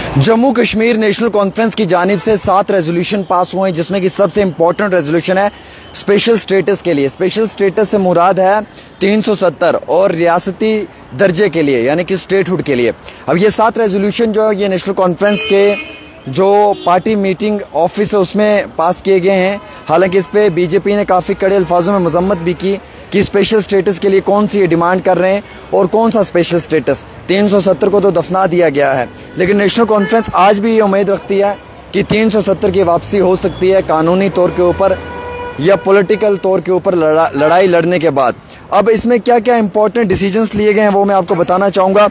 Jammu Kashmir national conference की जानिब से 7 रेजोल्यूशन पास हुए हैं, जिसमें कि सबसे इम्पोर्टेंट रेजोल्यूशन है स्पेशल स्टेटस के लिए। स्पेशल स्टेटस से मुराद है 370 और रियासती दर्जे के लिए यानी कि स्टेटहुड के लिए। अब ये 7 रेजोल्यूशन जो है ये नेशनल कॉन्फ्रेंस के जो पार्टी मीटिंग ऑफिस है उसमें पास किए गए हैं। हालांकि इस पर बीजेपी ने काफ़ी कड़े अल्फाजों में मजम्मत भी की कि स्पेशल स्टेटस के लिए कौन सी डिमांड कर रहे हैं और कौन सा स्पेशल स्टेटस। 370 को तो दफना दिया गया है, लेकिन नेशनल कॉन्फ्रेंस आज भी ये उम्मीद रखती है कि 370 की वापसी हो सकती है कानूनी तौर के ऊपर या पॉलिटिकल तौर के ऊपर लड़ाई लड़ने के बाद। अब इसमें क्या क्या इंपॉर्टेंट डिसीजंस लिए गए हैं वो मैं आपको बताना चाहूँगा।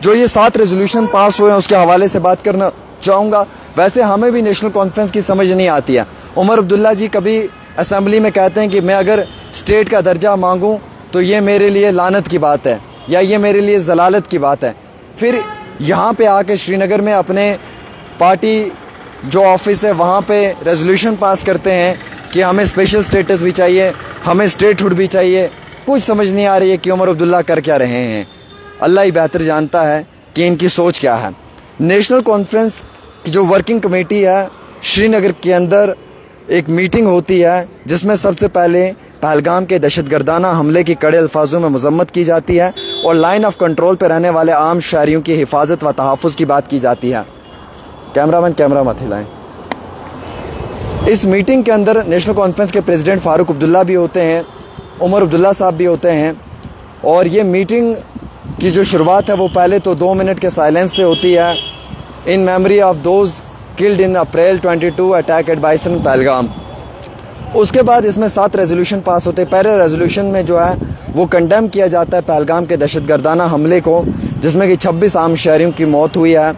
जो ये 7 रेजोल्यूशन पास हुए हैं उसके हवाले से बात करना चाहूँगा। वैसे हमें भी नेशनल कॉन्फ्रेंस की समझ नहीं आती है। उमर अब्दुल्ला जी कभी असेंबली में कहते हैं कि मैं अगर स्टेट का दर्जा मांगूं तो ये मेरे लिए लानत की बात है या ये मेरे लिए जलालत की बात है। फिर यहाँ पे आके श्रीनगर में अपने पार्टी जो ऑफिस है वहाँ पे रेजोल्यूशन पास करते हैं कि हमें स्पेशल स्टेटस भी चाहिए, हमें स्टेटहुड भी चाहिए। कुछ समझ नहीं आ रही है कि उमर अब्दुल्ला कर क्या रहे हैं। अल्लाह ही बेहतर जानता है कि इनकी सोच क्या है। नेशनल कॉन्फ्रेंस की जो वर्किंग कमेटी है श्रीनगर के अंदर एक मीटिंग होती है जिसमें सबसे पहले पहलगाम के दहशतगर्दाना हमले की कड़े अल्फाजों में मजम्मत की जाती है और लाइन ऑफ कंट्रोल पर रहने वाले आम शहरियों की हिफाजत व तहफ़्फ़ुज़ की बात की जाती है। कैमरामैन कैमरा मत हिलाएं। इस मीटिंग के अंदर नेशनल कॉन्फ्रेंस के प्रेसिडेंट फ़ारूक अब्दुल्ला भी होते हैं, उमर अब्दुल्ला साहब भी होते हैं। और ये मीटिंग की जो शुरुआत है वो पहले तो 2 मिनट के साइलेंस से होती है in memory of those killed in April 22 attack eight bison Pahalgam. उसके बाद इसमें 7 रेजोल्यूशन पास होते हैं। पहले रेजोल्यूशन में जो है वो कंडेम किया जाता है पहलगाम के दहशतगर्दाना हमले को, जिसमें कि 26 आम शहरियों की मौत हुई है,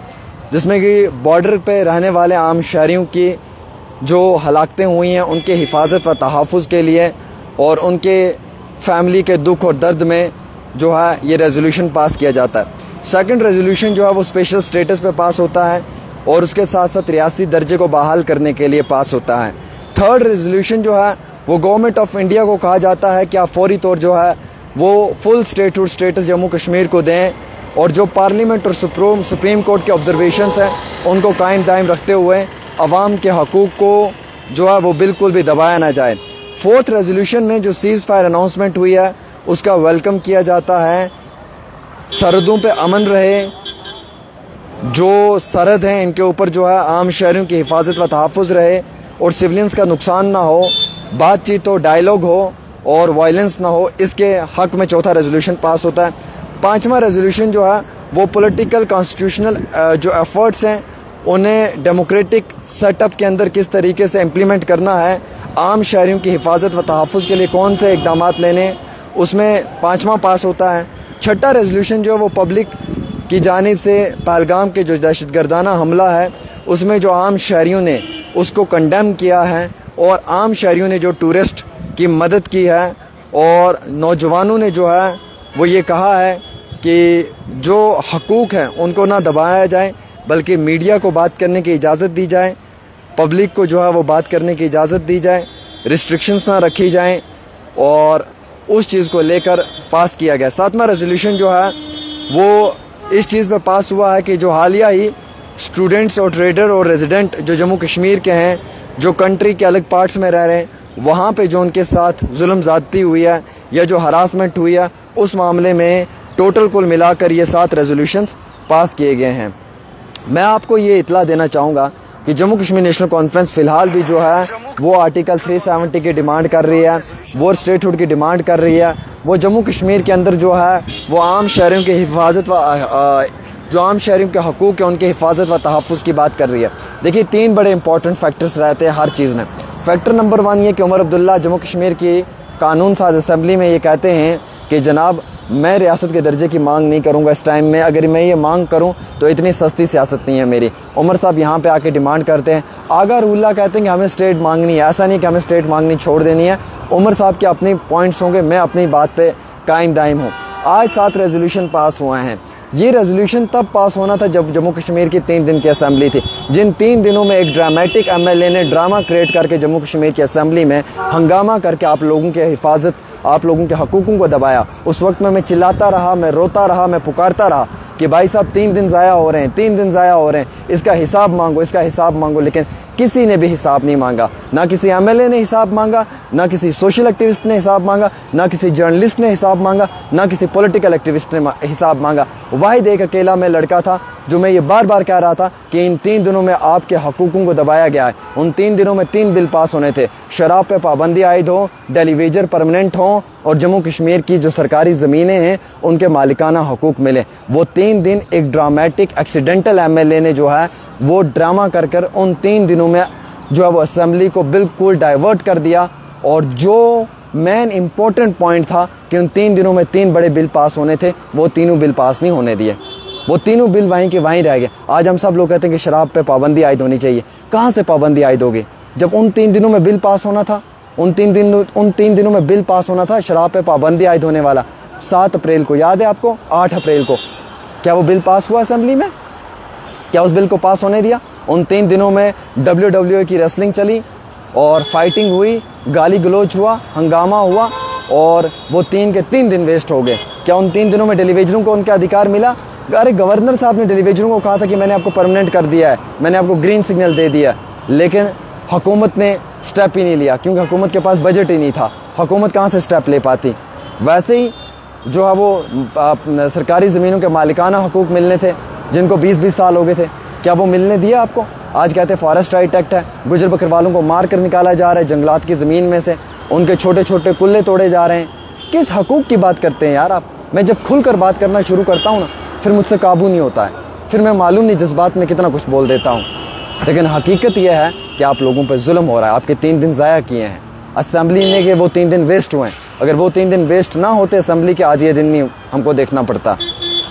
जिसमें कि बॉर्डर पे रहने वाले आम शहरियों की जो हलाकतें हुई हैं उनके हिफाजत व तहफ़्फ़ुज़ के लिए और उनके फैमिली के दुख और दर्द में जो है ये रेजोल्यूशन पास किया जाता है। सेकंड रेजोल्यूशन जो है वो स्पेशल स्टेटस पे पास होता है और उसके साथ साथ रियासती दर्जे को बहाल करने के लिए पास होता है। थर्ड रेजोल्यूशन जो है वो गवर्नमेंट ऑफ इंडिया को कहा जाता है कि आप फौरी तौर जो है वो full statehood status Jammu Kashmir को दें और जो पार्लियामेंट और सुप्रीम कोर्ट के ऑब्जर्वेशंस हैं उनको कायम दायम रखते हुए अवाम के हकूक़ को जो है वो बिल्कुल भी दबाया ना जाए। फोर्थ रेजोल्यूशन में जो सीज़ फायर अनाउंसमेंट हुई है उसका वेलकम किया जाता है। सरहदों पे अमन रहे, जो सरहद हैं इनके ऊपर जो है आम शहरियों की हिफाजत व तहफ़्फ़ुज़ रहे और सिविलियंस का नुकसान ना हो, बातचीत हो, डायलॉग हो और वायलेंस ना हो, इसके हक़ में चौथा रेजोल्यूशन पास होता है। 5वां रेजोल्यूशन जो है वो पॉलिटिकल कॉन्स्टिट्यूशनल जो एफ़र्ट्स हैं उन्हें डेमोक्रेटिक सेटअप के अंदर किस तरीके से इम्प्लीमेंट करना है, आम शहरियों की हिफाजत व तहफ़्फ़ुज़ के लिए कौन से इक़दाम लेने, उसमें 5वां पास होता है। छठा रेजोल्यूशन जो है वो पब्लिक की जानिब से पहलगाम के जो दहशतगर्दाना हमला है उसमें जो आम शहरियों ने उसको कंडेम किया है और आम शहरियों ने जो टूरिस्ट की मदद की है और नौजवानों ने जो है वो ये कहा है कि जो हकूक़ हैं उनको ना दबाया जाए बल्कि मीडिया को बात करने की इजाज़त दी जाए, पब्लिक को जो है वो बात करने की इजाज़त दी जाए, रिस्ट्रिक्शंस ना रखी जाएं और उस चीज़ को लेकर पास किया गया। 7वां रेजोल्यूशन जो है वो इस चीज़ पे पास हुआ है कि जो हालिया ही स्टूडेंट्स और ट्रेडर और रेजिडेंट जो जम्मू कश्मीर के हैं जो कंट्री के अलग पार्ट्स में रह रहे हैं वहाँ पे जो उनके साथ जुल्म ज़्यादती हुई है या जो हरासमेंट हुई है उस मामले में टोटल कुल मिलाकर ये 7 रेजोल्यूशंस पास किए गए हैं। मैं आपको ये इतला देना चाहूँगा कि जम्मू कश्मीर नेशनल कॉन्फ्रेंस फ़िलहाल भी जो है वो आर्टिकल 370 की डिमांड कर रही है, वो स्टेटहुड की डिमांड कर रही है, वो जम्मू कश्मीर के अंदर जो है वो आम शहरियों की हिफाजत व जो आम शहरियों के हकूक़ है उनके हिफाजत व तहफ़्फ़ुज़ की बात कर रही है। देखिए 3 बड़े इंपॉर्टेंट फैक्टर्स रहते हैं हर चीज़ में। फैक्टर नंबर 1 ये कि उमर अब्दुल्ला जम्मू कश्मीर की कानून साज असम्बली में ये कहते हैं कि जनाब मैं रियासत के दर्जे की मांग नहीं करूंगा इस टाइम में, अगर मैं ये मांग करूं तो इतनी सस्ती सियासत नहीं है मेरी। उमर साहब यहाँ पे आके डिमांड करते हैं। आगा रूल्ला कहते हैं कि हमें स्टेट मांगनी है, ऐसा नहीं कि हमें स्टेट मांगनी छोड़ देनी है। उमर साहब के अपने पॉइंट्स होंगे, मैं अपनी बात पे कायम दायम हूँ। आज 7 रेजोल्यूशन पास हुए हैं। ये रेजोल्यूशन तब पास होना था जब जम्मू कश्मीर की 3 दिन की असम्बली थी, जिन 3 दिनों में एक ड्रामेटिक MLA ने ड्रामा क्रिएट करके जम्मू कश्मीर की असम्बली में हंगामा करके आप लोगों की हिफाजत, आप लोगों के हकूक़ों को दबाया। उस वक्त में मैं चिल्लाता रहा, मैं रोता रहा, मैं पुकारता रहा, कि भाई साहब 3 दिन ज़ाया हो रहे हैं, 3 दिन ज़ाया हो रहे हैं, इसका हिसाब मांगो, इसका हिसाब मांगो। लेकिन किसी ने भी हिसाब नहीं मांगा, ना किसी एमएलए ने हिसाब मांगा, ना किसी सोशल एक्टिविस्ट ने हिसाब मांगा, ना किसी जर्नलिस्ट ने हिसाब मांगा, ना किसी पॉलिटिकल एक्टिविस्ट ने हिसाब मांगा। वाहिद एक अकेला मैं लड़का था जो मैं ये बार बार कह रहा था कि इन 3 दिनों में आपके हकूकों को दबाया गया है। उन 3 दिनों में 3 बिल पास होने थे, शराब पे पाबंदी आयद हो, डेली वेजर परमानेंट हो और जम्मू कश्मीर की जो सरकारी ज़मीनें हैं उनके मालिकाना हकूक मिले। वो 3 दिन एक ड्रामेटिक एक्सीडेंटल एमएलए ने जो है वो ड्रामा कर कर उन 3 दिनों में जो है वो असेंबली को बिल्कुल डाइवर्ट कर दिया। और जो मेन इम्पोर्टेंट पॉइंट था कि उन 3 दिनों में 3 बड़े बिल पास होने थे, वो तीनों बिल पास नहीं होने दिए। वो तीनों बिल वहीं के वहीं रह गए। आज हम सब लोग कहते हैं कि शराब पे पाबंदी आयद होनी चाहिए। कहाँ से पाबंदी आयद होगी जब उन 3 दिनों में बिल पास होना था? उन तीन दिनों में बिल पास होना था शराब पे पाबंदी आयद होने वाला। 7 अप्रैल को, याद है आपको? 8 अप्रैल को क्या वो बिल पास हुआ असेंबली में? क्या उस बिल को पास होने दिया? उन 3 दिनों में WWE की रेसलिंग चली और फाइटिंग हुई, गाली गलोच हुआ, हंगामा हुआ और वो 3 के 3 दिन वेस्ट हो गए। क्या उन 3 दिनों में डेलीवेजरों को उनका अधिकार मिला? अरे गवर्नर साहब ने डेलीवेजरों को कहा था कि मैंने आपको परमानेंट कर दिया है, मैंने आपको ग्रीन सिग्नल दे दिया, लेकिन हुकूमत ने स्टेप ही नहीं लिया क्योंकि हुकूमत के पास बजट ही नहीं था। हुकूमत कहाँ से स्टेप ले पाती? वैसे ही जो है वो सरकारी ज़मीनों के मालिकाना हकूक मिलने थे जिनको 20-20 साल हो गए थे, क्या वो मिलने दिया आपको? आज कहते हैं फॉरेस्ट राइट एक्ट है, गुजर बकरवालों को मार कर निकाला जा रहा है जंगलात की ज़मीन में से, उनके छोटे छोटे कुल्ले तोड़े जा रहे हैं। किस हकूक की बात करते हैं यार आप? मैं जब खुलकर बात करना शुरू करता हूँ ना फिर मुझसे काबू नहीं होता है, फिर मैं मालूम नहीं जज्बात में कितना कुछ बोल देता हूँ। लेकिन हकीकत यह है कि आप लोगों पर जुल्म हो रहा है। आपके 3 दिन ज़ाया किए हैं असेंबली ने, के वो 3 दिन वेस्ट हुए हैं। अगर वो 3 दिन वेस्ट ना होते असेंबली के, आज ये दिन नहीं हमको देखना पड़ता।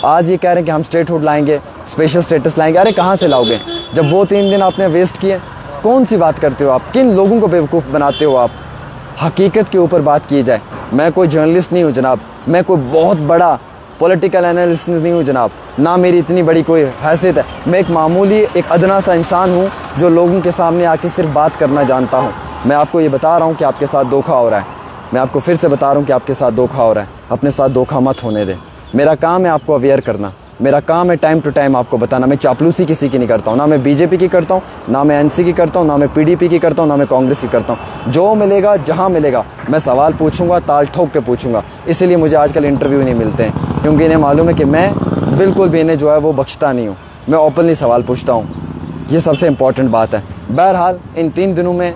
आज ये कह रहे हैं कि हम स्टेटहुड लाएंगे, स्पेशल स्टेटस लाएंगे। अरे कहाँ से लाओगे जब वो 3 दिन आपने वेस्ट किए? कौन सी बात करते हो आप? किन लोगों को बेवकूफ़ बनाते हो आप? हकीकत के ऊपर बात की जाए। मैं कोई जर्नलिस्ट नहीं हूँ जनाब, मैं कोई बहुत बड़ा पॉलिटिकल एनालिस्ट नहीं हूँ जनाब, ना मेरी इतनी बड़ी कोई हैसियत है। मैं एक मामूली एक अदना सा इंसान हूँ जो लोगों के सामने आके सिर्फ बात करना जानता हूँ। मैं आपको ये बता रहा हूँ कि आपके साथ धोखा हो रहा है। मैं आपको फिर से बता रहा हूँ कि आपके साथ धोखा हो रहा है। अपने साथ धोखा मत होने दें। मेरा काम है आपको अवेयर करना, मेरा काम है टाइम टू टाइम आपको बताना। मैं चापलूसी किसी की नहीं करता हूँ, ना मैं बीजेपी की करता हूँ, ना मैं एनसी की करता हूँ, ना मैं पीडीपी की करता हूँ, ना मैं कांग्रेस की करता हूँ। जो मिलेगा जहाँ मिलेगा मैं सवाल पूछूंगा, ताल ठोक के पूछूंगा। इसीलिए मुझे आजकल इंटरव्यू नहीं मिलते हैं क्योंकि इन्हें मालूम है कि मैं बिल्कुल भी इन्हें जो है वो बख्शता नहीं हूँ। मैं ओपनली सवाल पूछता हूँ, ये सबसे इम्पॉर्टेंट बात है। बहरहाल इन 3 दिनों में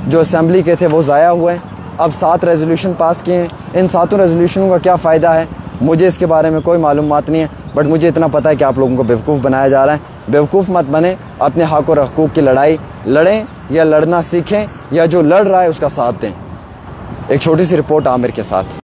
जो असेंबली के थे वो ज़ाया हुए हैं। अब 7 रेजोल्यूशन पास किए हैं। इन 7 रेजोल्यूशनों का क्या फ़ायदा है मुझे इसके बारे में कोई मालूमात नहीं है, बट मुझे इतना पता है कि आप लोगों को बेवकूफ़ बनाया जा रहा है। बेवकूफ़ मत बने, अपने हक़ और हकूक़ की लड़ाई लड़ें या लड़ना सीखें, या जो लड़ रहा है उसका साथ दें। एक छोटी सी रिपोर्ट आमिर के साथ।